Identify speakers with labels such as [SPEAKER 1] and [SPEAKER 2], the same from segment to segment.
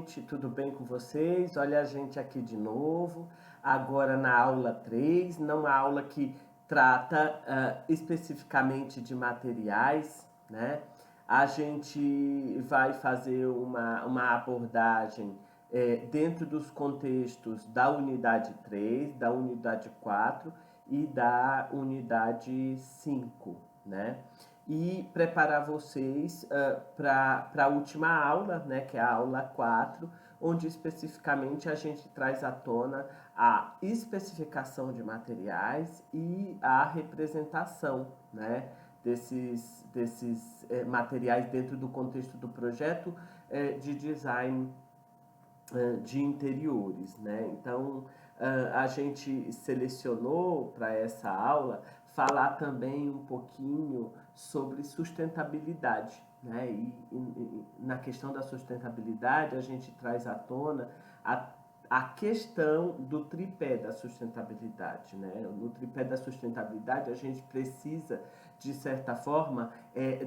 [SPEAKER 1] gente, tudo bem com vocês? Olha a gente aqui de novo, agora na aula 3, não a aula que trata especificamente de materiais, né? A gente vai fazer uma abordagem dentro dos contextos da unidade 3, da unidade 4 e da unidade 5, né? E preparar vocês para a última aula, né, que é a aula 4, onde especificamente a gente traz à tona a especificação de materiais e a representação, né, desses materiais dentro do contexto do projeto de design de interiores, né? Então, a gente selecionou para essa aula falar também um pouquinho sobre sustentabilidade, né? E na questão da sustentabilidade, a gente traz à tona a, a questão do tripé da sustentabilidade, né? No tripé da sustentabilidade, a gente precisa, de certa forma,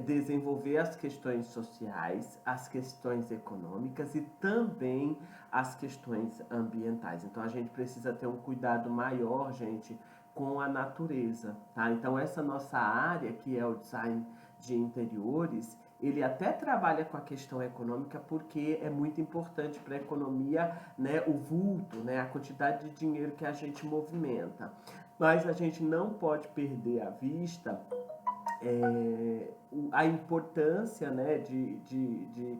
[SPEAKER 1] desenvolver as questões sociais, as questões econômicas e também as questões ambientais. Então a gente precisa ter um cuidado maior, gente, com a natureza, tá? Então essa nossa área, que é o design de interiores, ele até trabalha com a questão econômica porque é muito importante para a economia, né, o vulto, né, a quantidade de dinheiro que a gente movimenta. Mas a gente não pode perder a vista a importância, né, de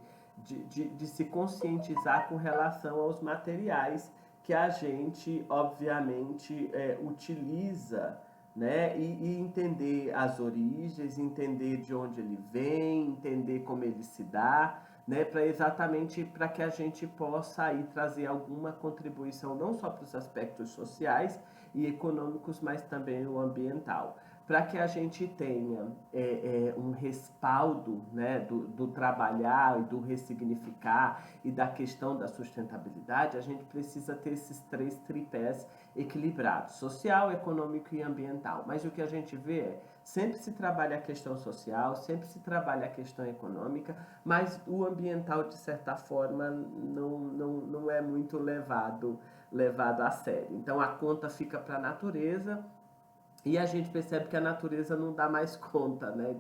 [SPEAKER 1] se conscientizar com relação aos materiais que a gente, obviamente, utiliza, né, e entender as origens, entender de onde ele vem, entender como ele se dá, né, para exatamente para que a gente possa aí trazer alguma contribuição não só para os aspectos sociais e econômicos, mas também o ambiental, para que a gente tenha um respaldo, né, do trabalhar e do ressignificar e da questão da sustentabilidade. A gente precisa ter esses três tripés equilibrados: social, econômico e ambiental. Mas o que a gente vê é sempre se trabalha a questão social, sempre se trabalha a questão econômica, mas o ambiental, de certa forma, não é muito levado a sério. Então a conta fica para a natureza e a gente percebe que a natureza não dá mais conta, né,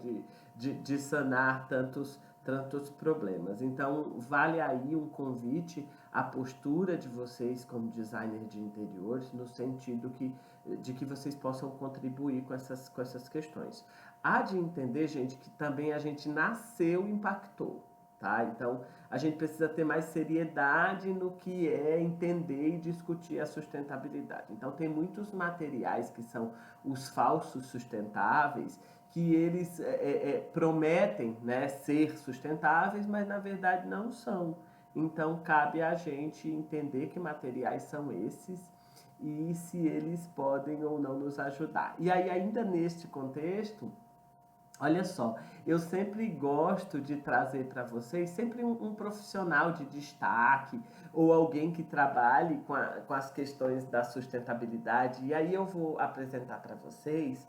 [SPEAKER 1] de sanar tantos problemas. Então, vale aí um convite à postura de vocês como designer de interiores, no sentido de que vocês possam contribuir com essas questões. Há de entender, gente, que também a gente nasceu e impactou. Tá? Então, a gente precisa ter mais seriedade no que é entender e discutir a sustentabilidade. Então, tem muitos materiais que são os falsos sustentáveis, que eles prometem, né, ser sustentáveis, mas na verdade não são. Então, cabe a gente entender que materiais são esses e se eles podem ou não nos ajudar. E aí, ainda neste contexto, olha só, eu sempre gosto de trazer para vocês sempre um profissional de destaque ou alguém que trabalhe com as questões da sustentabilidade. E aí eu vou apresentar para vocês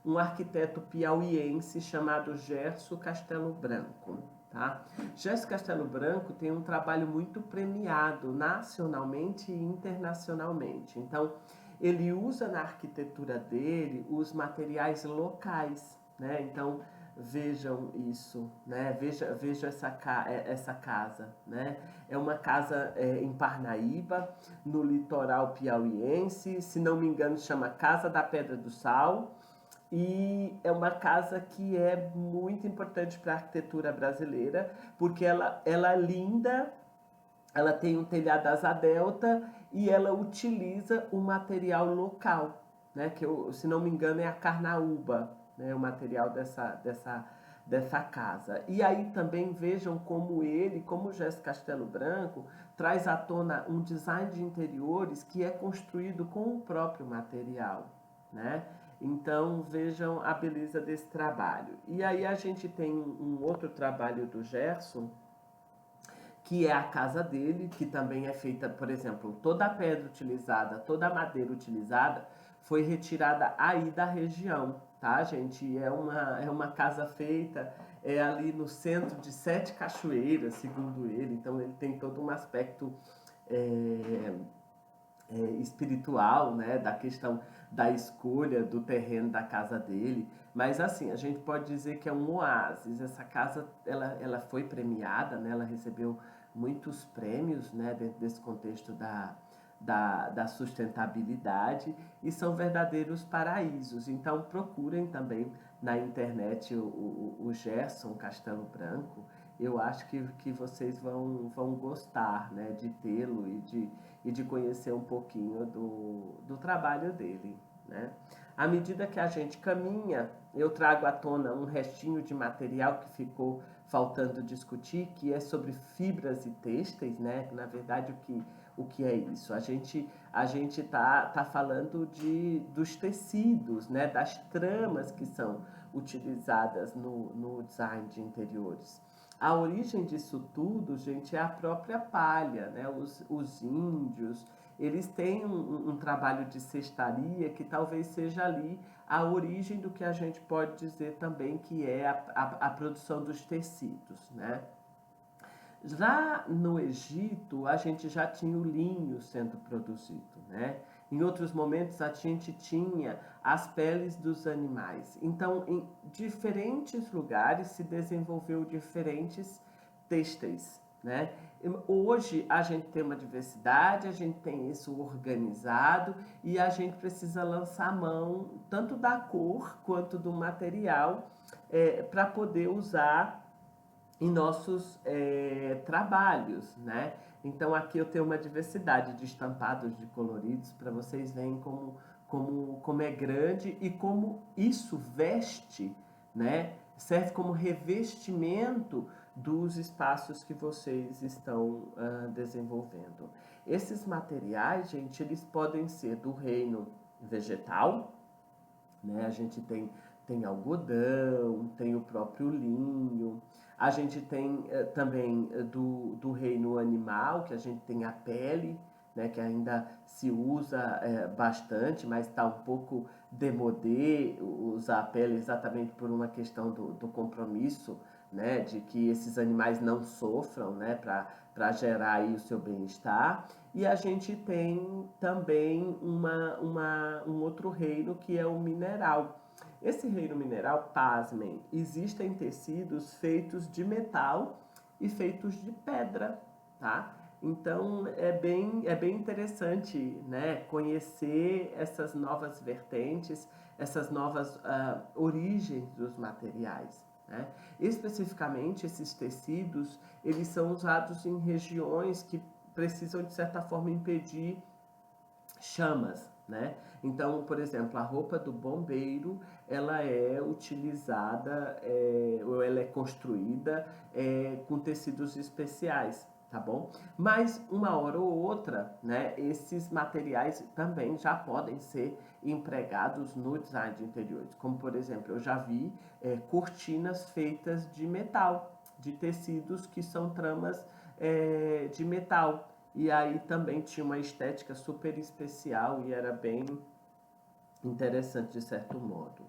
[SPEAKER 1] um arquiteto piauiense chamado Gerson Castelo Branco. Tá? Gerson Castelo Branco tem um trabalho muito premiado nacionalmente e internacionalmente. Então, ele usa na arquitetura dele os materiais locais, né? Então, vejam isso, né? Veja essa casa, né? É uma casa em Parnaíba, no litoral piauiense, se não me engano chama Casa da Pedra do Sal, e é uma casa que é muito importante para a arquitetura brasileira, porque ela é linda, ela tem um telhado asa delta e ela utiliza o material local, né? Que se não me engano é a carnaúba, né? O material dessa casa. E aí também vejam como ele, como o Gerson Castelo Branco, traz à tona um design de interiores que é construído com o próprio material, né? Então vejam a beleza desse trabalho. E aí a gente tem um outro trabalho do Gerson, que é a casa dele, que também é feita, por exemplo, toda a pedra utilizada, toda a madeira utilizada foi retirada aí da região, tá, gente? É uma casa feita é ali no centro de 7 cachoeiras, segundo ele, então ele tem todo um aspecto é, espiritual, né, da questão da escolha do terreno da casa dele. Mas assim, a gente pode dizer que é um oásis. Essa casa, ela foi premiada, né, ela recebeu muitos prêmios, né, dentro desse contexto da sustentabilidade, e são verdadeiros paraísos. Então procurem também na internet o Gerson Castelo Branco. Eu acho que vocês vão gostar, né, de tê-lo e de conhecer um pouquinho do trabalho dele, né? À medida que a gente caminha, eu trago à tona um restinho de material que ficou faltando discutir, que é sobre fibras e têxteis, né? Na verdade, o que é isso? A gente tá falando dos tecidos, né? Das tramas que são utilizadas no design de interiores. A origem disso tudo, gente, é a própria palha, né? Os índios, eles têm um trabalho de cestaria que talvez seja ali a origem do que a gente pode dizer também que é a produção dos tecidos, né? Já no Egito, a gente já tinha o linho sendo produzido, né? Em outros momentos, a gente tinha as peles dos animais. Então, em diferentes lugares se desenvolveu diferentes têxteis, né? Hoje a gente tem uma diversidade, a gente tem isso organizado e a gente precisa lançar a mão tanto da cor quanto do material para poder usar em nossos trabalhos, né? Então aqui eu tenho uma diversidade de estampados, de coloridos, para vocês verem como é grande e como isso veste, né? Serve como revestimento dos espaços que vocês estão desenvolvendo. Esses materiais, gente, eles podem ser do reino vegetal, né? A gente tem algodão, tem o próprio linho, a gente tem também do reino animal, que a gente tem a pele, né, que ainda se usa bastante, mas está um pouco demodé usar a pele exatamente por uma questão do compromisso, né, de que esses animais não sofram, né, para gerar aí o seu bem-estar. E a gente tem também um outro reino que é o mineral. Esse reino mineral, pasmem, existem tecidos feitos de metal e feitos de pedra, tá? Então é bem interessante, né, conhecer essas novas vertentes, essas novas origens dos materiais, né? Especificamente esses tecidos, eles são usados em regiões que precisam de certa forma impedir chamas, né? Então, por exemplo, a roupa do bombeiro, ela é utilizada, ou ela é construída com tecidos especiais, tá bom? Mas uma hora ou outra, né, esses materiais também já podem ser empregados no design de interiores. Como, por exemplo, eu já vi cortinas feitas de metal, de tecidos que são tramas de metal. E aí também tinha uma estética super especial e era bem interessante de certo modo.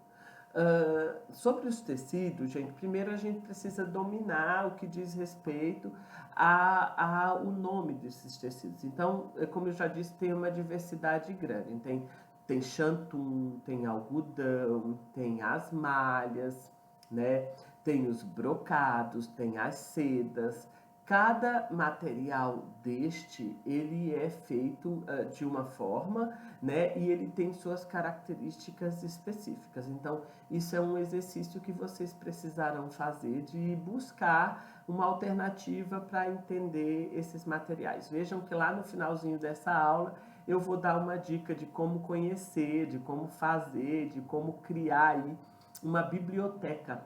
[SPEAKER 1] Sobre os tecidos, gente, primeiro a gente precisa dominar o que diz respeito ao nome desses tecidos. Então, como eu já disse, tem uma diversidade grande. Tem xantum, tem algodão, tem as malhas, né? Tem os brocados, tem as sedas. Cada material deste, ele é feito de uma forma, né? E ele tem suas características específicas. Então, isso é um exercício que vocês precisarão fazer de buscar uma alternativa para entender esses materiais. Vejam que lá no finalzinho dessa aula eu vou dar uma dica de como conhecer, de como fazer, de como criar aí uma biblioteca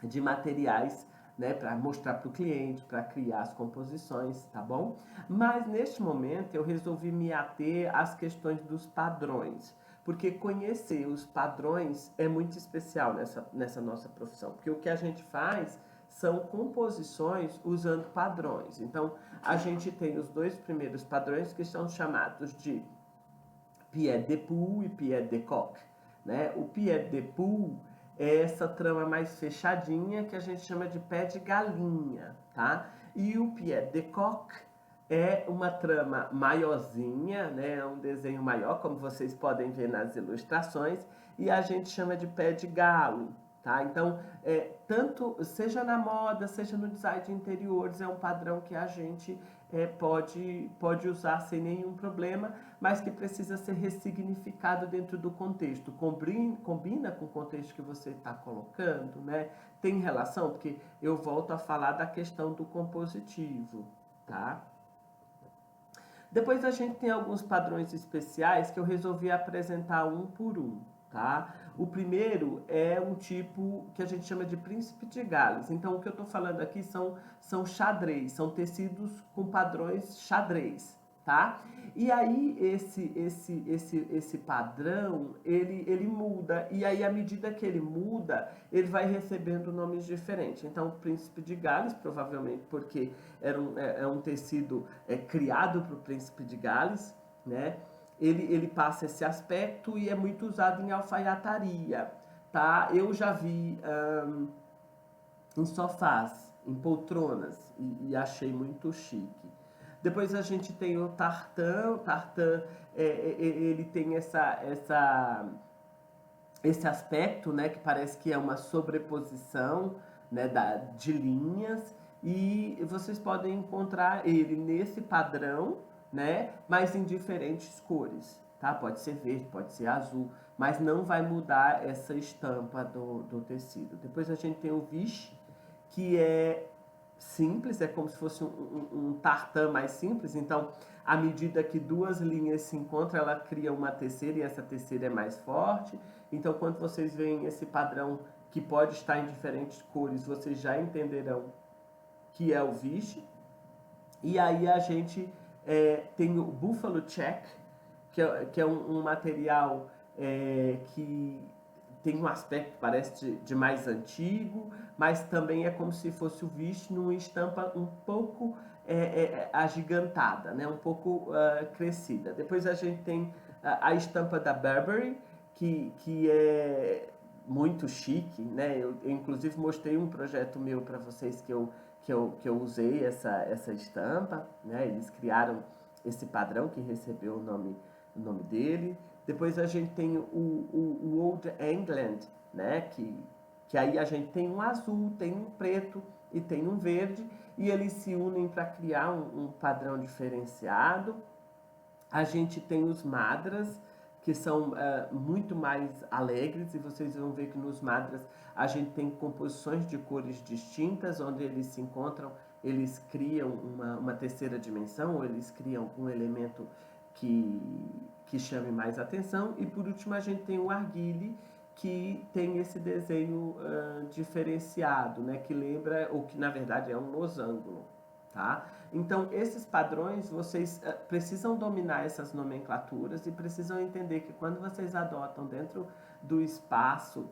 [SPEAKER 1] de materiais, né, para mostrar para o cliente, para criar as composições, tá bom? Mas neste momento eu resolvi me ater às questões dos padrões, porque conhecer os padrões é muito especial nessa nossa profissão, porque o que a gente faz são composições usando padrões. Então, a gente tem os dois primeiros padrões que são chamados de pied de poule e pied de coq, né? O pied de poule é essa trama mais fechadinha que a gente chama de pé de galinha, tá? E o pied de coq é uma trama maiorzinha, né? É um desenho maior, como vocês podem ver nas ilustrações, e a gente chama de pé de galo, tá? Então, tanto seja na moda, seja no design de interiores, é um padrão que a gente pode usar sem nenhum problema, mas que precisa ser ressignificado dentro do contexto. Combina com o contexto que você está colocando, né? Tem relação? Porque eu volto a falar da questão do compositivo, tá? Depois a gente tem alguns padrões especiais que eu resolvi apresentar um por um, tá? O primeiro é um tipo que a gente chama de príncipe de Gales. Então o que eu estou falando aqui são xadrez, são tecidos com padrões xadrez, tá? E aí esse padrão, ele muda, e aí à medida que ele muda, ele vai recebendo nomes diferentes. Então, o príncipe de Gales, provavelmente porque é um tecido criado para o príncipe de Gales, né? Ele passa esse aspecto e é muito usado em alfaiataria, tá? Eu já vi em sofás, em poltronas, e achei muito chique. Depois a gente tem o tartan. O tartan ele tem esse aspecto, né, que parece que é uma sobreposição, né, de linhas, e vocês podem encontrar ele nesse padrão, né, mas em diferentes cores, tá? Pode ser verde, pode ser azul, mas não vai mudar essa estampa do tecido. Depois a gente tem o Vichy, que é simples, é como se fosse um tartan mais simples. Então, à medida que duas linhas se encontram, ela cria uma terceira, e essa terceira é mais forte. Então, quando vocês veem esse padrão que pode estar em diferentes cores, vocês já entenderão que é o Vichy. E aí a gente tem o Buffalo Check, que é um material que tem um aspecto que parece de mais antigo, mas também é como se fosse o Vichy numa estampa um pouco agigantada, né? Um pouco crescida. Depois a gente tem a estampa da Burberry, que é muito chique, né? Eu inclusive mostrei um projeto meu para vocês que eu usei essa estampa, né? Eles criaram esse padrão que recebeu o nome dele. Depois a gente tem o Old England, né? Que aí a gente tem um azul, tem um preto e tem um verde, e eles se unem para criar um padrão diferenciado. A gente tem os madras, que são muito mais alegres, e vocês vão ver que nos madras a gente tem composições de cores distintas, onde eles se encontram, eles criam uma terceira dimensão, ou eles criam um elemento que chame mais atenção. E por último a gente tem o arguile, que tem esse desenho diferenciado, né, que lembra, ou que na verdade é um losango, tá? Então, esses padrões, vocês precisam dominar essas nomenclaturas e precisam entender que quando vocês adotam dentro do espaço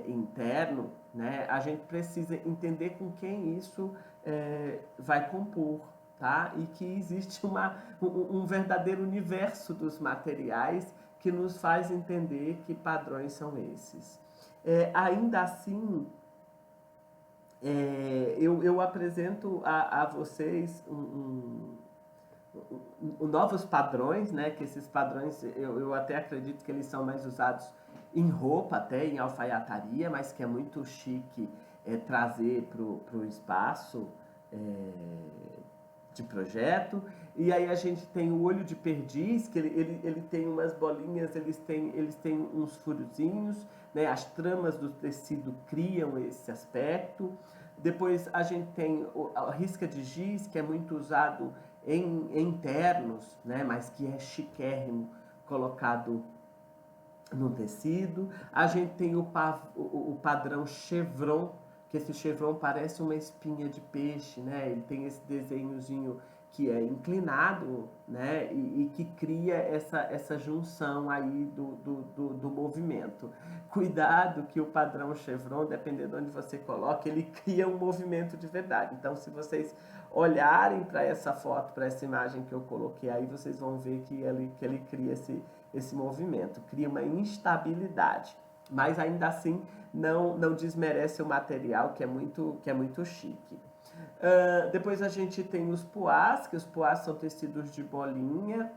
[SPEAKER 1] interno, né, a gente precisa entender com quem isso vai compor, tá? E que existe um verdadeiro universo dos materiais que nos faz entender que padrões são esses. Ainda assim, eu apresento a vocês novos padrões, né? Que esses padrões, eu até acredito que eles são mais usados em roupa, até em alfaiataria, mas que é muito chique trazer para o espaço de projeto. E aí a gente tem o olho de perdiz, que ele tem umas bolinhas, eles têm uns furozinhos, né? As tramas do tecido criam esse aspecto. Depois a gente tem a risca de giz, que é muito usado em ternos, né? Mas que é chiquérrimo colocado no tecido. A gente tem o padrão chevron, que esse chevron parece uma espinha de peixe, né? Ele tem esse desenhozinho que é inclinado, né? E que cria essa junção aí do movimento. Cuidado que o padrão chevron, dependendo de onde você coloca, ele cria um movimento de verdade. Então, se vocês olharem para essa foto, para essa imagem que eu coloquei aí, vocês vão ver que ele cria esse movimento, cria uma instabilidade. mas ainda assim não desmerece o material, que é muito chique. Depois a gente tem os poás, que os poás são tecidos de bolinha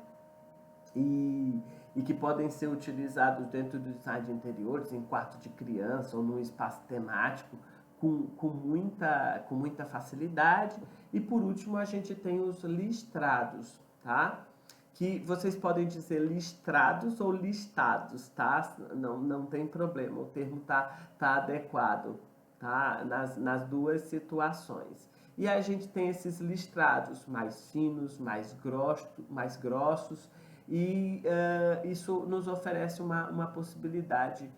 [SPEAKER 1] e que podem ser utilizados dentro do design de interiores, em quarto de criança ou num espaço temático, com muita facilidade. E por último a gente tem os listrados, tá? Que vocês podem dizer listrados ou listados, tá? Não tem problema, o termo tá adequado, tá? Nas duas situações. E a gente tem esses listrados mais finos, mais grossos, e isso nos oferece uma possibilidade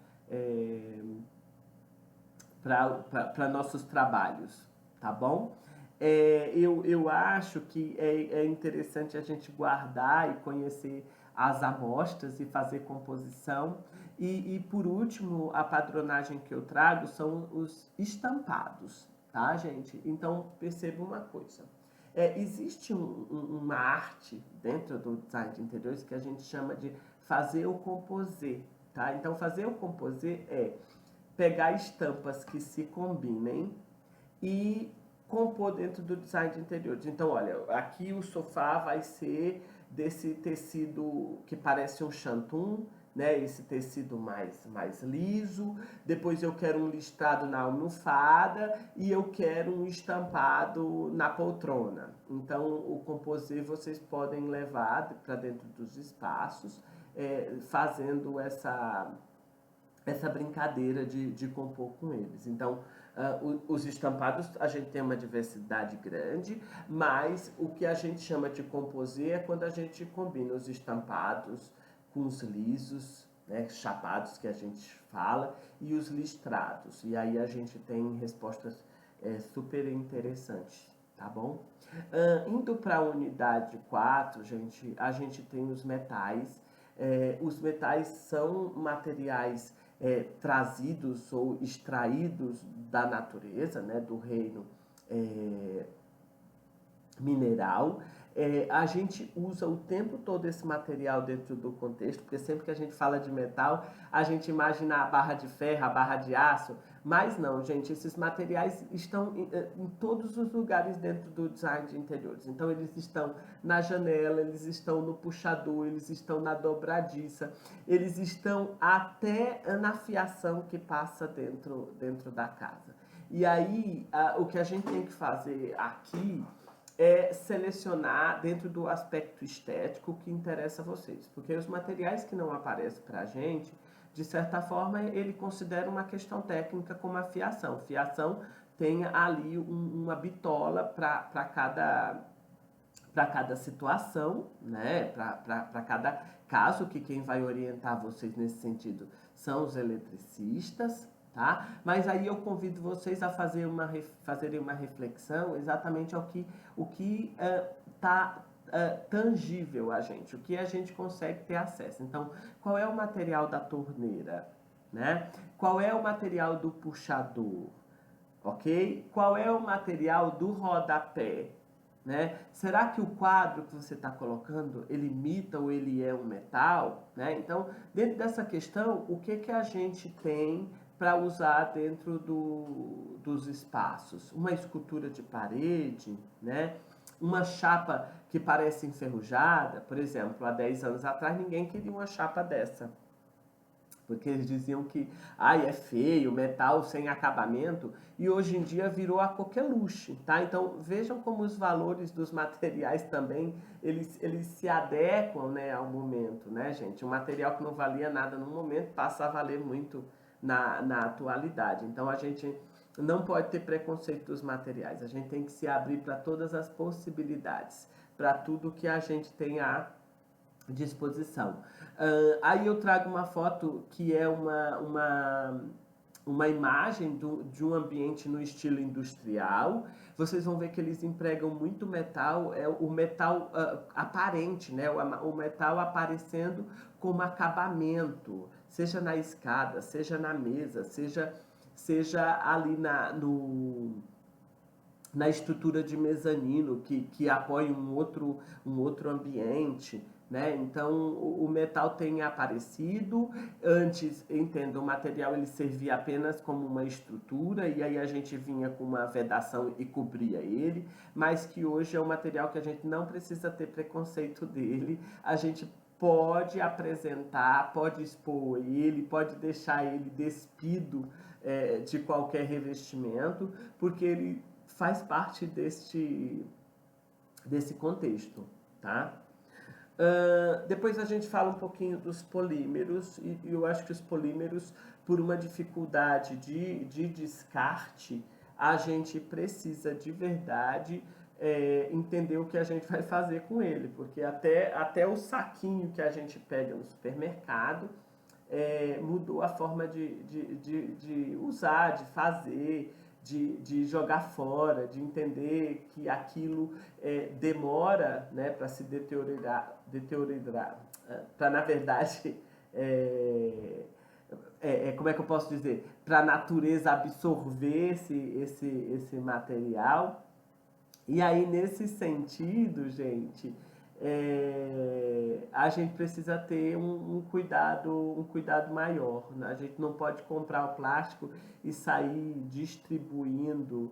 [SPEAKER 1] para nossos trabalhos, tá bom? Eu acho que é interessante a gente guardar e conhecer as amostras e fazer composição. E por último, a padronagem que eu trago são os estampados, tá, gente? Então, perceba uma coisa. Existe uma arte dentro do design de interiores que a gente chama de fazer o composê, tá? Então, fazer o composê é pegar estampas que se combinem e compor dentro do design de interiores. Então, olha, aqui o sofá vai ser desse tecido que parece um chantum, né? Esse tecido mais liso. Depois eu quero um listrado na almofada e eu quero um estampado na poltrona. Então, o composê vocês podem levar para dentro dos espaços, fazendo essa brincadeira de compor com eles. Então, os estampados, a gente tem uma diversidade grande, mas o que a gente chama de composê é quando a gente combina os estampados com os lisos, né, chapados que a gente fala, e os listrados. E aí a gente tem respostas super interessantes, tá bom? Indo para a unidade 4, gente, a gente tem os metais. Os metais são materiais trazidos ou extraídos da natureza, né, do reino mineral. A gente usa o tempo todo esse material dentro do contexto, porque sempre que a gente fala de metal, a gente imagina a barra de ferro, a barra de aço, mas não, gente, esses materiais estão em todos os lugares dentro do design de interiores. Então, eles estão na janela, eles estão no puxador, eles estão na dobradiça, eles estão até na fiação que passa dentro da casa. E aí, o que a gente tem que fazer aqui é selecionar dentro do aspecto estético o que interessa a vocês. Porque os materiais que não aparecem para a gente, de certa forma, ele considera uma questão técnica como a fiação. Fiação tem ali uma bitola para cada situação, né? Para cada caso, que quem vai orientar vocês nesse sentido são os eletricistas, tá? Mas aí eu convido vocês a fazerem uma reflexão exatamente o que tá tangível a gente, o que a gente consegue ter acesso. Então, qual é o material da torneira, né? Qual é o material do puxador, ok? Qual é o material do rodapé, né? Será que o quadro que você está colocando, ele imita ou ele é um metal? Né? Então, dentro dessa questão, o que a gente tem para usar dentro dos espaços? Uma escultura de parede, né? Uma chapa que parece enferrujada, por exemplo, há 10 anos atrás ninguém queria uma chapa dessa, porque eles diziam que é feio, metal sem acabamento, e hoje em dia virou a coqueluche, tá? Então vejam como os valores dos materiais também, eles se adequam, né, ao momento, né, gente? Um material que não valia nada no momento passa a valer muito na atualidade. Então a gente não pode ter preconceito dos materiais, a gente tem que se abrir para todas as possibilidades, para tudo que a gente tem à disposição. Aí eu trago uma foto que é uma imagem de um ambiente no estilo industrial. Vocês vão ver que eles empregam muito metal, o metal aparente, né? O metal aparecendo como acabamento, seja na escada, seja na mesa, seja ali na estrutura de mezanino que apoia um outro ambiente, né? Então o metal tem aparecido. Antes, entendo, o material ele servia apenas como uma estrutura e aí a gente vinha com uma vedação e cobria ele, mas que hoje é um material que a gente não precisa ter preconceito dele. A gente pode apresentar, pode expor ele, pode deixar ele despido de qualquer revestimento, porque ele faz parte desse contexto, tá? Depois a gente fala um pouquinho dos polímeros, e eu acho que os polímeros, por uma dificuldade de descarte, a gente precisa de verdade entender o que a gente vai fazer com ele, porque até o saquinho que a gente pega no supermercado mudou a forma de usar, de fazer, de jogar fora, de entender que aquilo demora, né, para se deteriorar para na verdade como é que eu posso dizer, para a natureza absorver esse material. E aí, nesse sentido, gente, a gente precisa ter um cuidado maior, né? A gente não pode comprar o plástico e sair distribuindo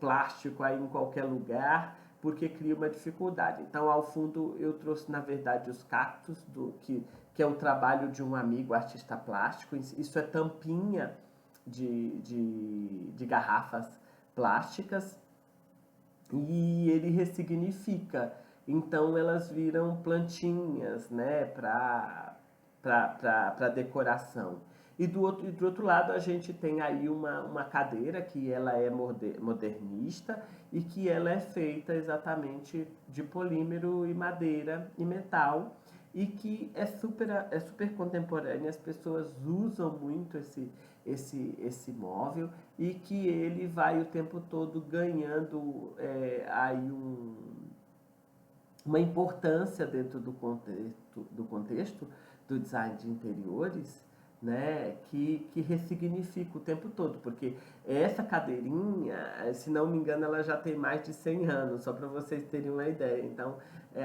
[SPEAKER 1] plástico aí em qualquer lugar, porque cria uma dificuldade. Então, ao fundo, eu trouxe, na verdade, os cactos, que é o trabalho de um amigo artista plástico. Isso é tampinha de garrafas plásticas, e ele ressignifica. Então elas viram plantinhas, né, para decoração. E do outro lado a gente tem aí uma cadeira que ela é modernista e que ela é feita exatamente de polímero e madeira e metal, e que é super contemporânea. As pessoas usam muito esse móvel, e que ele vai o tempo todo ganhando aí uma importância dentro do contexto do design de interiores, né, que ressignifica o tempo todo, porque essa cadeirinha, se não me engano, ela já tem mais de 100 anos, só para vocês terem uma ideia. Então,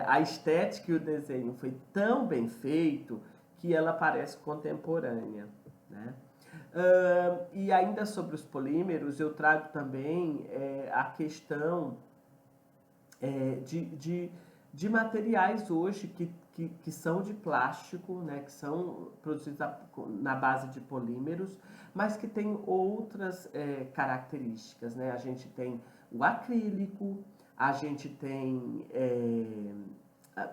[SPEAKER 1] a estética e o desenho foi tão bem feito que ela parece contemporânea, né? E ainda sobre os polímeros, eu trago também a questão de materiais hoje que são de plástico, né, que são produzidos na base de polímeros, mas que têm outras características, né? A gente tem o acrílico, a gente tem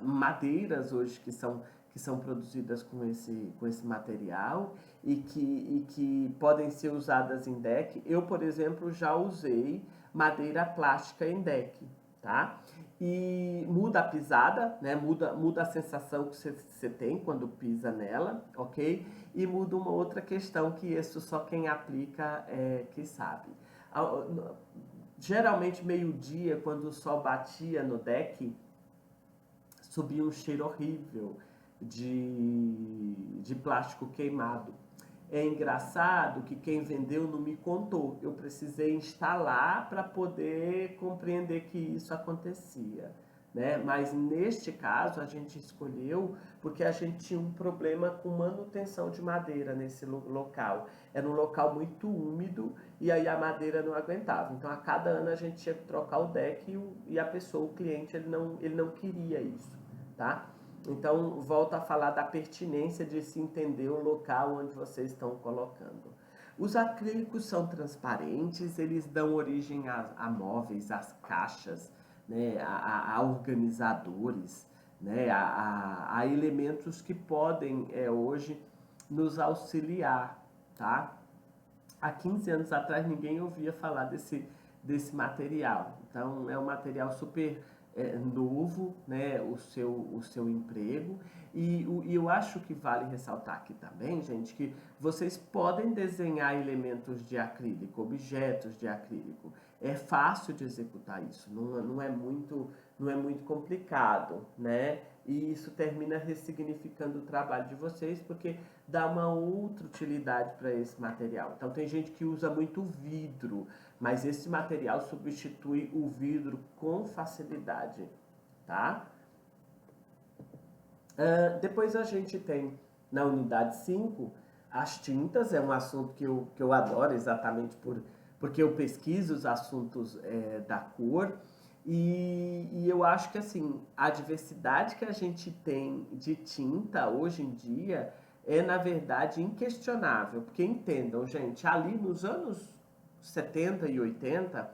[SPEAKER 1] madeiras hoje que são produzidas com esse material, e que podem ser usadas em deck. Eu, por exemplo, já usei madeira plástica em deck, tá? E muda a pisada, né? Muda a sensação que você tem quando pisa nela, ok? E muda uma outra questão, que isso só quem aplica que sabe. Geralmente, meio-dia, quando o sol batia no deck, subia um cheiro horrível de plástico queimado. É engraçado que quem vendeu não me contou. Eu precisei instalar para poder compreender que isso acontecia, né? Mas neste caso a gente escolheu porque a gente tinha um problema com manutenção de madeira nesse local. Era um local muito úmido e aí a madeira não aguentava. Então a cada ano a gente tinha que trocar o deck, e a pessoa, o cliente, ele não queria isso, tá? Então, volto a falar da pertinência de se entender o local onde vocês estão colocando. Os acrílicos são transparentes, eles dão origem a móveis, às caixas, né, a organizadores, né, a elementos que podem hoje nos auxiliar, tá? Há 15 anos atrás ninguém ouvia falar desse material. Então é um material super novo, né, o seu emprego. E eu acho que vale ressaltar aqui também, gente, que vocês podem desenhar elementos de acrílico, objetos de acrílico. É fácil de executar isso, não é muito complicado, né? E isso termina ressignificando o trabalho de vocês, porque dá uma outra utilidade para esse material. Então tem gente que usa muito vidro, mas esse material substitui o vidro com facilidade, tá? Depois a gente tem na unidade 5 as tintas, é um assunto que eu adoro exatamente porque eu pesquiso os assuntos da cor e eu acho que assim, a diversidade que a gente tem de tinta hoje em dia é na verdade inquestionável, porque entendam, gente, ali nos anos 70 e 80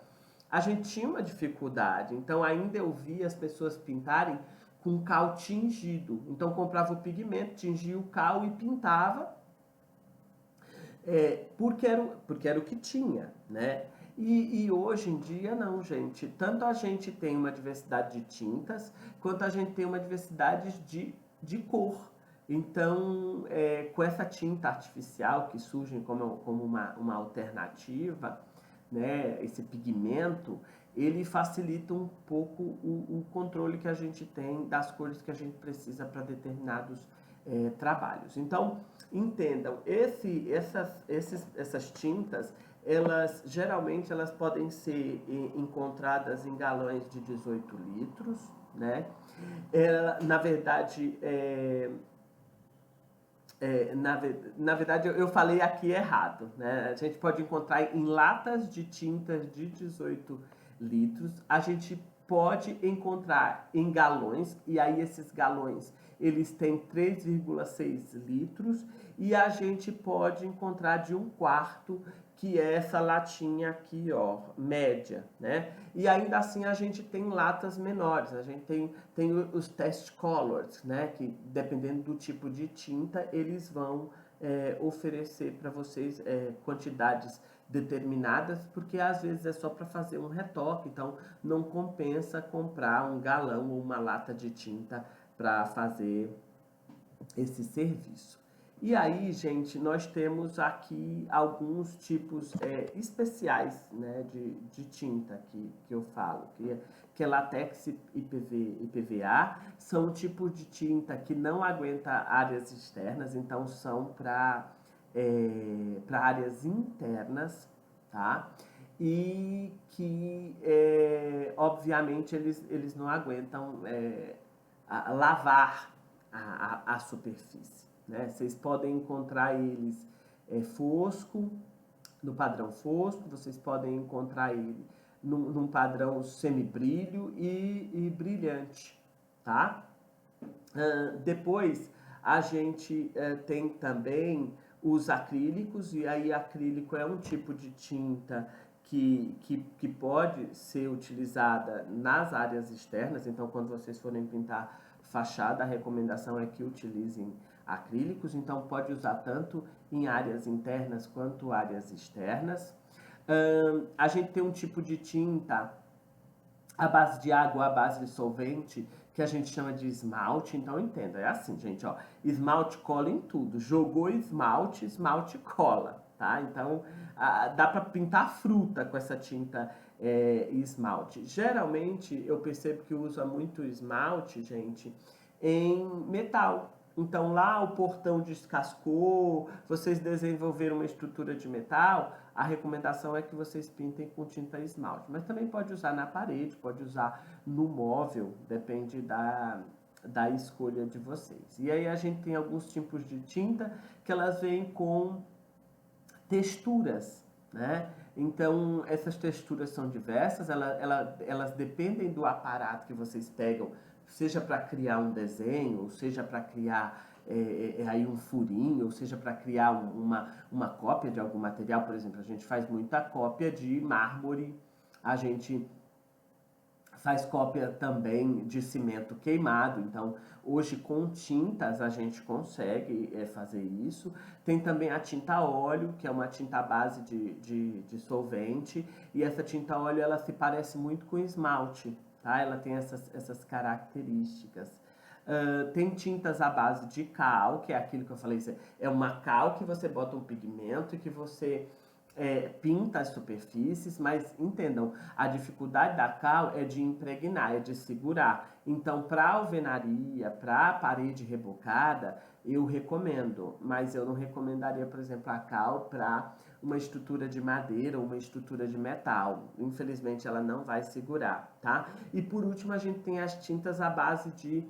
[SPEAKER 1] a gente tinha uma dificuldade, então ainda eu via as pessoas pintarem com cal tingido. Então comprava o pigmento, tingia o cal e pintava, porque era o que tinha, né? E hoje em dia não, gente. Tanto a gente tem uma diversidade de tintas, quanto a gente tem uma diversidade de cor. Então, com essa tinta artificial que surge como uma alternativa, né, esse pigmento, ele facilita um pouco o controle que a gente tem das cores que a gente precisa para determinados trabalhos. Então, entendam, essas tintas, elas geralmente elas podem ser encontradas em galões de 18 litros, né? Na verdade, na verdade, eu falei aqui errado, né? A gente pode encontrar em latas de tintas de 18 litros, a gente pode encontrar em galões, e aí esses galões, eles têm 3,6 litros, e a gente pode encontrar de 1/4, que é essa latinha aqui, ó, média, né? E ainda assim a gente tem latas menores, a gente tem os test colors, né? Que dependendo do tipo de tinta, eles vão oferecer para vocês quantidades determinadas, porque às vezes é só para fazer um retoque, então não compensa comprar um galão ou uma lata de tinta para fazer esse serviço. E aí, gente, nós temos aqui alguns tipos especiais, né, de tinta que eu falo, que é látex e PVA, são tipos de tinta que não aguenta áreas externas, então são para áreas internas, tá? E que, obviamente, eles não aguentam lavar a superfície. Né? Vocês podem encontrar eles fosco, no padrão fosco, vocês podem encontrar ele num padrão semibrilho e brilhante, tá? Depois a gente tem também os acrílicos, e aí acrílico é um tipo de tinta que pode ser utilizada nas áreas externas, então quando vocês forem pintar fachada, a recomendação é que utilizem acrílicos, então pode usar tanto em áreas internas quanto áreas externas. A gente tem um tipo de tinta à base de água, à base de solvente, que a gente chama de esmalte. Então entenda, é assim, gente, ó, esmalte cola em tudo. Jogou esmalte, esmalte cola, tá? Então dá para pintar fruta com essa tinta esmalte. Geralmente eu percebo que usa muito esmalte, gente, em metal. Então lá o portão descascou, vocês desenvolveram uma estrutura de metal, a recomendação é que vocês pintem com tinta esmalte. Mas também pode usar na parede, pode usar no móvel, depende da escolha de vocês. E aí a gente tem alguns tipos de tinta que elas vêm com texturas, né? Então, essas texturas são diversas, elas dependem do aparato que vocês pegam, seja para criar um desenho, seja para criar aí um furinho, ou seja para criar uma cópia de algum material. Por exemplo, a gente faz muita cópia de mármore, a gente faz cópia também de cimento queimado, então hoje com tintas a gente consegue fazer isso. Tem também a tinta óleo, que é uma tinta à base de solvente, e essa tinta óleo ela se parece muito com esmalte, tá? Ela tem essas características. Tem tintas à base de cal, que é aquilo que eu falei, é uma cal que você bota um pigmento e que você pinta as superfícies, mas entendam, a dificuldade da cal é de impregnar, é de segurar. Então, para alvenaria, para parede rebocada, eu recomendo, mas eu não recomendaria, por exemplo, a cal para uma estrutura de madeira ou uma estrutura de metal. Infelizmente, ela não vai segurar, tá? E por último, a gente tem as tintas à base de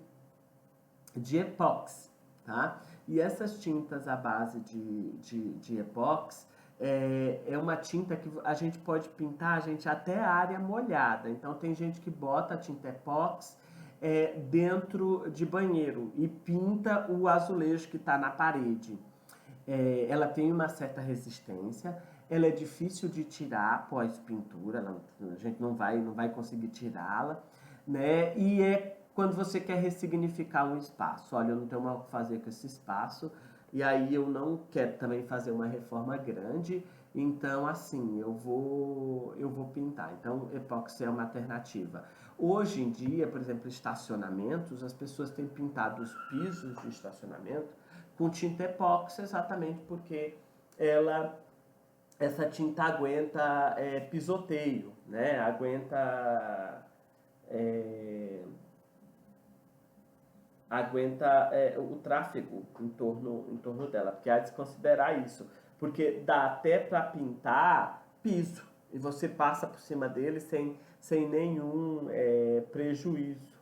[SPEAKER 1] de epóxi, tá? E essas tintas à base de epóxi é uma tinta que a gente pode pintar, gente, até a área molhada. Então tem gente que bota a tinta epóxi dentro de banheiro e pinta o azulejo que está na parede. Ela tem uma certa resistência, ela é difícil de tirar após pintura, a gente não vai conseguir tirá-la, né? E quando você quer ressignificar um espaço. Olha, eu não tenho mal o que fazer com esse espaço, e aí eu não quero também fazer uma reforma grande, então assim, eu vou pintar. Então, epóxi é uma alternativa. Hoje em dia, por exemplo, estacionamentos, as pessoas têm pintado os pisos de estacionamento com tinta epóxi, exatamente porque essa tinta aguenta pisoteio, né? Aguenta o tráfego em torno dela, porque há de se considerar isso, porque dá até para pintar piso e você passa por cima dele sem nenhum prejuízo,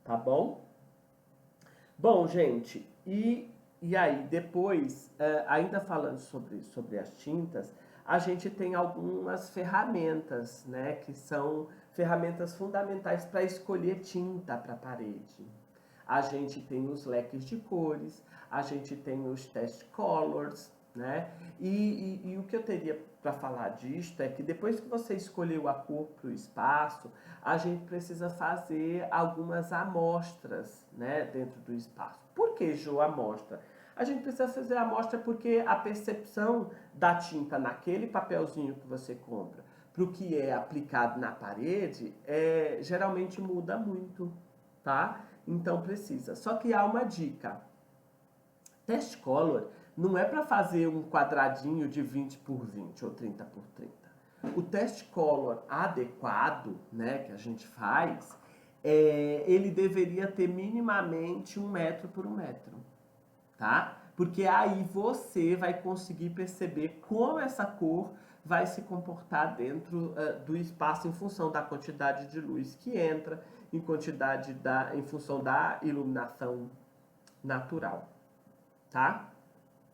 [SPEAKER 1] tá bom? Bom, gente, e aí depois, ainda falando sobre as tintas, a gente tem algumas ferramentas, né, que são ferramentas fundamentais para escolher tinta para a parede. A gente tem os leques de cores, a gente tem os test colors, né? E o que eu teria para falar disto é que depois que você escolheu a cor para o espaço, a gente precisa fazer algumas amostras, né, dentro do espaço. Por que, Jo, amostra? A gente precisa fazer a amostra porque a percepção da tinta naquele papelzinho que você compra para o que é aplicado na parede geralmente muda muito, tá? Então precisa. Só que há uma dica. Test color não é para fazer um quadradinho de 20 por 20 ou 30 por 30. O test color adequado, né, que a gente faz, ele deveria ter minimamente 1 metro por 1 metro, tá? Porque aí você vai conseguir perceber como essa cor vai se comportar dentro do espaço em função da quantidade de luz que entra, em função da iluminação natural, tá?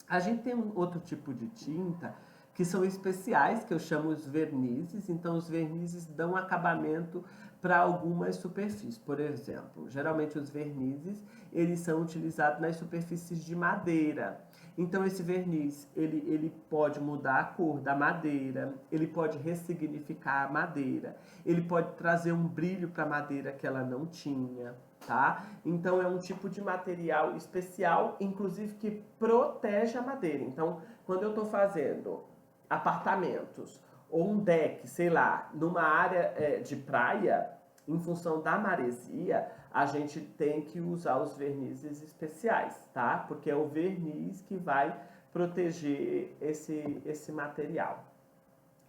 [SPEAKER 1] A gente tem um outro tipo de tinta que são especiais, que eu chamo os vernizes. Então, os vernizes dão acabamento para algumas superfícies. Por exemplo, geralmente os vernizes, eles são utilizados nas superfícies de madeira. Então, esse verniz, ele pode mudar a cor da madeira, ele pode ressignificar a madeira, ele pode trazer um brilho para a madeira que ela não tinha, tá? Então é um tipo de material especial, inclusive que protege a madeira. Então, quando eu estou fazendo apartamentos ou um deck, sei lá, numa área de praia, em função da maresia, a gente tem que usar os vernizes especiais, tá? Porque é o verniz que vai proteger esse material.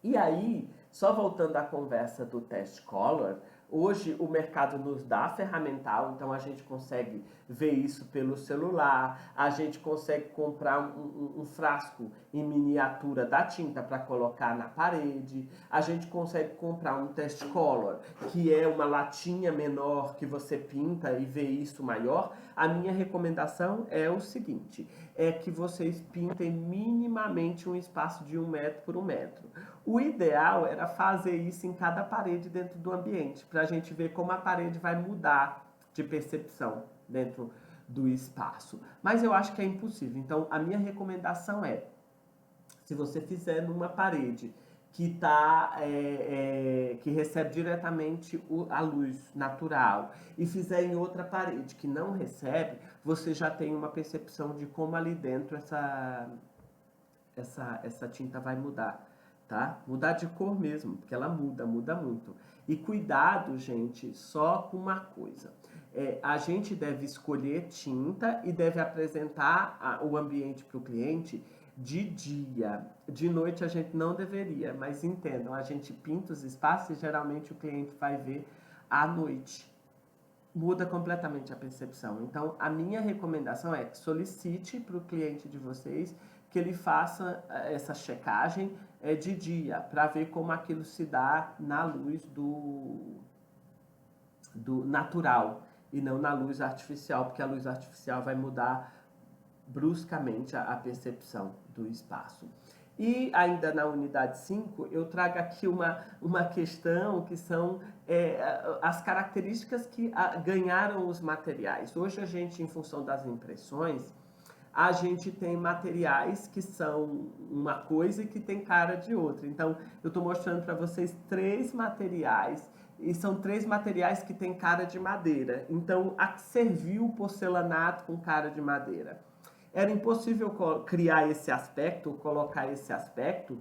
[SPEAKER 1] E aí, só voltando à conversa do test color, hoje o mercado nos dá ferramental, então a gente consegue ver isso pelo celular, a gente consegue comprar um frasco em miniatura da tinta para colocar na parede, a gente consegue comprar um test color, que é uma latinha menor que você pinta e vê isso maior. A minha recomendação é o seguinte, é que vocês pintem minimamente um espaço de 1 metro por 1 metro. O ideal era fazer isso em cada parede dentro do ambiente, para a gente ver como a parede vai mudar de percepção dentro do espaço. Mas eu acho que é impossível. Então, a minha recomendação é, se você fizer numa parede que recebe diretamente a luz natural e fizer em outra parede que não recebe, você já tem uma percepção de como ali dentro essa tinta vai mudar, tá? Mudar de cor mesmo, porque ela muda muito. E cuidado, gente, só com uma coisa. A gente deve escolher tinta e deve apresentar o ambiente para o cliente de dia. De noite a gente não deveria, mas entendam, a gente pinta os espaços e geralmente o cliente vai ver à noite. Muda completamente a percepção. Então, a minha recomendação é que solicite para o cliente de vocês que ele faça essa checagem de dia, para ver como aquilo se dá na luz do natural. e não na luz artificial, porque a luz artificial vai mudar bruscamente a percepção do espaço. E ainda na unidade 5, eu trago aqui uma questão que são as características que ganharam os materiais. Hoje a gente, em função das impressões, a gente tem materiais que são uma coisa e que tem cara de outra. Então, eu estou mostrando para vocês 3 materiais, e são 3 materiais que têm cara de madeira. Então, a que serviu o porcelanato com cara de madeira? Era impossível criar esse aspecto, colocar esse aspecto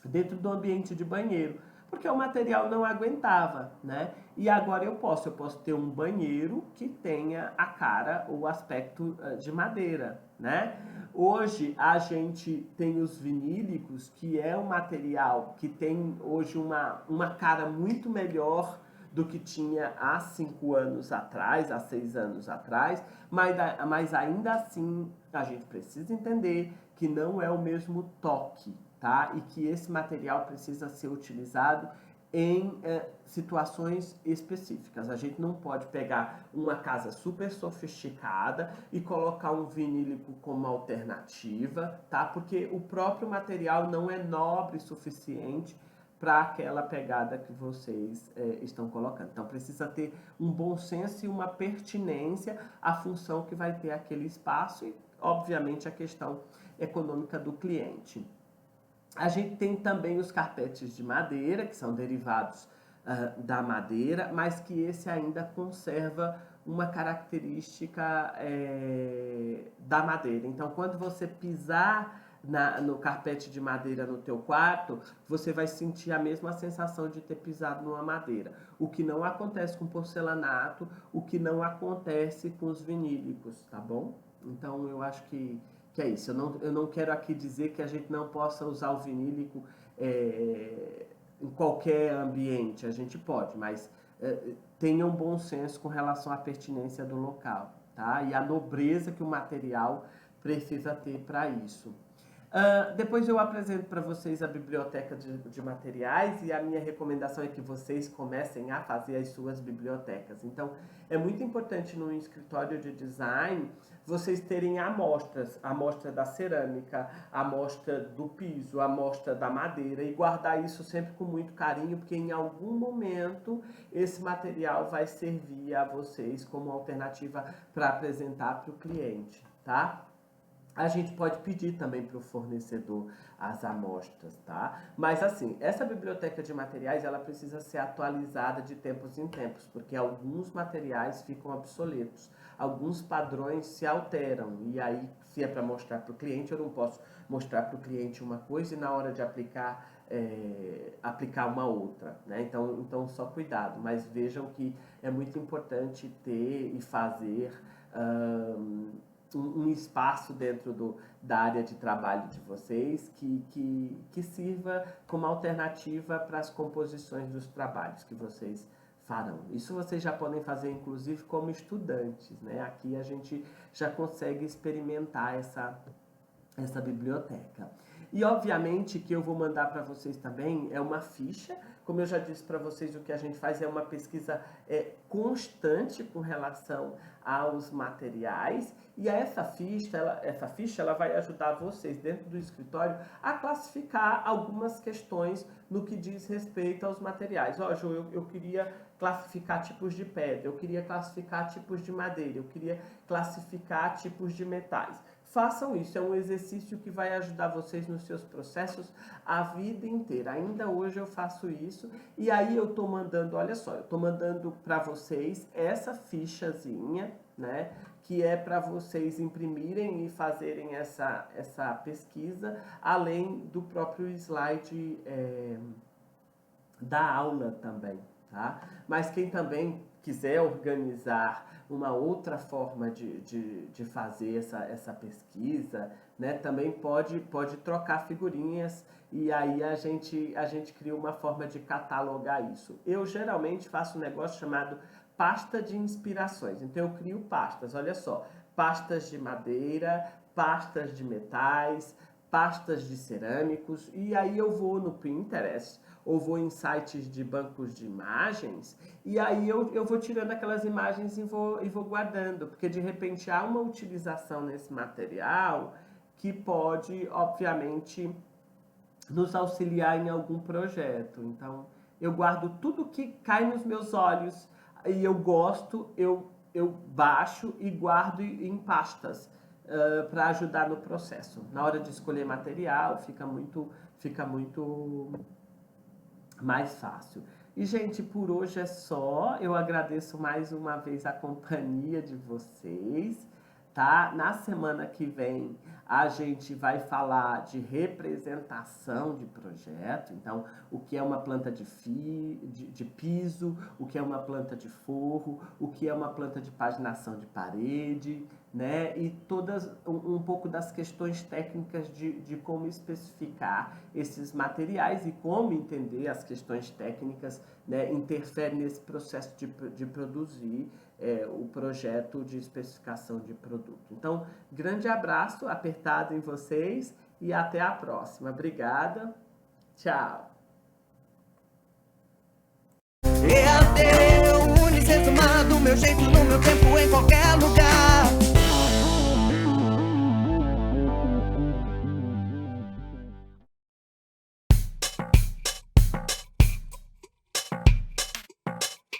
[SPEAKER 1] dentro do ambiente de banheiro, porque o material não aguentava, né? E agora eu posso ter um banheiro que tenha a cara ou o aspecto de madeira, né? Hoje a gente tem os vinílicos, que é um material que tem hoje uma cara muito melhor do que tinha há 5 anos atrás, há 6 anos atrás, mas ainda assim a gente precisa entender que não é o mesmo toque, tá? E que esse material precisa ser utilizado em situações específicas. A gente não pode pegar uma casa super sofisticada e colocar um vinílico como alternativa, tá? Porque o próprio material não é nobre o suficiente para aquela pegada que vocês estão colocando. Então precisa ter um bom senso e uma pertinência à função que vai ter aquele espaço e, obviamente, a questão econômica do cliente. A gente tem também os carpetes de madeira, que são derivados da madeira, mas que esse ainda conserva uma característica da madeira. Então, quando você pisar no carpete de madeira no teu quarto, você vai sentir a mesma sensação de ter pisado numa madeira. O que não acontece com porcelanato, o que não acontece com os vinílicos, tá bom? Então, eu acho que é isso. Eu não quero aqui dizer que a gente não possa usar o vinílico em qualquer ambiente. A gente pode, mas tenha um bom senso com relação à pertinência do local, tá? E a nobreza que o material precisa ter para isso. Depois eu apresento para vocês a biblioteca de materiais e a minha recomendação é que vocês comecem a fazer as suas bibliotecas. Então, é muito importante no escritório de design vocês terem amostras, a amostra da cerâmica, a amostra do piso, a amostra da madeira e guardar isso sempre com muito carinho, porque em algum momento esse material vai servir a vocês como alternativa para apresentar para o cliente, tá? A gente pode pedir também para o fornecedor as amostras, tá? Mas assim, essa biblioteca de materiais, ela precisa ser atualizada de tempos em tempos, porque alguns materiais ficam obsoletos, alguns padrões se alteram, e aí, se é para mostrar para o cliente, eu não posso mostrar para o cliente uma coisa e na hora de aplicar, aplicar uma outra, né? Então, só cuidado, mas vejam que é muito importante ter e fazer um espaço dentro da área de trabalho de vocês que sirva como alternativa para as composições dos trabalhos que vocês farão. Isso vocês já podem fazer, inclusive, como estudantes, né? Aqui a gente já consegue experimentar essa biblioteca. E obviamente que eu vou mandar para vocês também uma ficha. Como eu já disse para vocês, o que a gente faz é uma pesquisa constante com relação aos materiais. E essa ficha ela vai ajudar vocês dentro do escritório a classificar algumas questões no que diz respeito aos materiais. Ó, Ju, eu queria classificar tipos de pedra, eu queria classificar tipos de madeira, eu queria classificar tipos de metais. Façam isso, é um exercício que vai ajudar vocês nos seus processos a vida inteira. Ainda hoje eu faço isso e aí eu tô mandando, olha só, eu tô mandando para vocês essa fichazinha, né, que é para vocês imprimirem e fazerem essa pesquisa, além do próprio slide da aula também, tá? Mas quem também quiser organizar uma outra forma de fazer essa pesquisa, né, também pode trocar figurinhas e aí a gente cria uma forma de catalogar isso. Eu geralmente faço um negócio chamado pasta de inspirações. Então eu crio pastas, olha só, pastas de madeira, pastas de metais, pastas de cerâmicos, e aí eu vou no Pinterest ou vou em sites de bancos de imagens, e aí eu vou tirando aquelas imagens e vou guardando, porque de repente há uma utilização nesse material que pode, obviamente, nos auxiliar em algum projeto. Então, eu guardo tudo que cai nos meus olhos e eu gosto, eu baixo e guardo em pastas para ajudar no processo. Na hora de escolher material, fica muito mais fácil. E, gente, por hoje é só. Eu agradeço mais uma vez a companhia de vocês, tá? Na semana que vem, a gente vai falar de representação de projeto. Então, o que é uma planta de piso, o que é uma planta de forro, o que é uma planta de paginação de parede, né? E um pouco das questões técnicas de como especificar esses materiais e como entender as questões técnicas, né, interferem nesse processo de produzir o projeto de especificação de produto. Então, grande abraço apertado em vocês e até a próxima. Obrigada. Tchau.
[SPEAKER 2] EAD, Unicesumar, do meu jeito, no meu tempo, em qualquer lugar.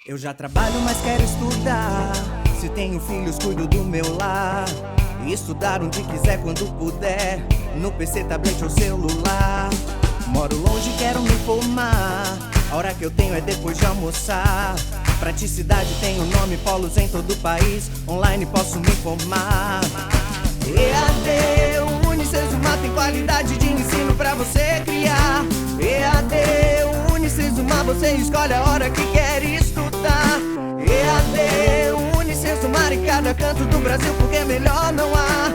[SPEAKER 2] Eu já trabalho, mas quero estudar. Se tenho filhos, cuido do meu lar. E estudar onde quiser, quando puder, no PC, tablet ou celular. Moro longe, quero me formar. A hora que eu tenho é depois de almoçar. Praticidade tem o nome, polos em todo o país. Online posso me formar. EAD, Unicesumar tem qualidade de ensino pra você criar. EAD, Unicesumar, você escolhe a hora que quer estudar. EAD, Unicesumar em cada canto do Brasil, porque melhor não há.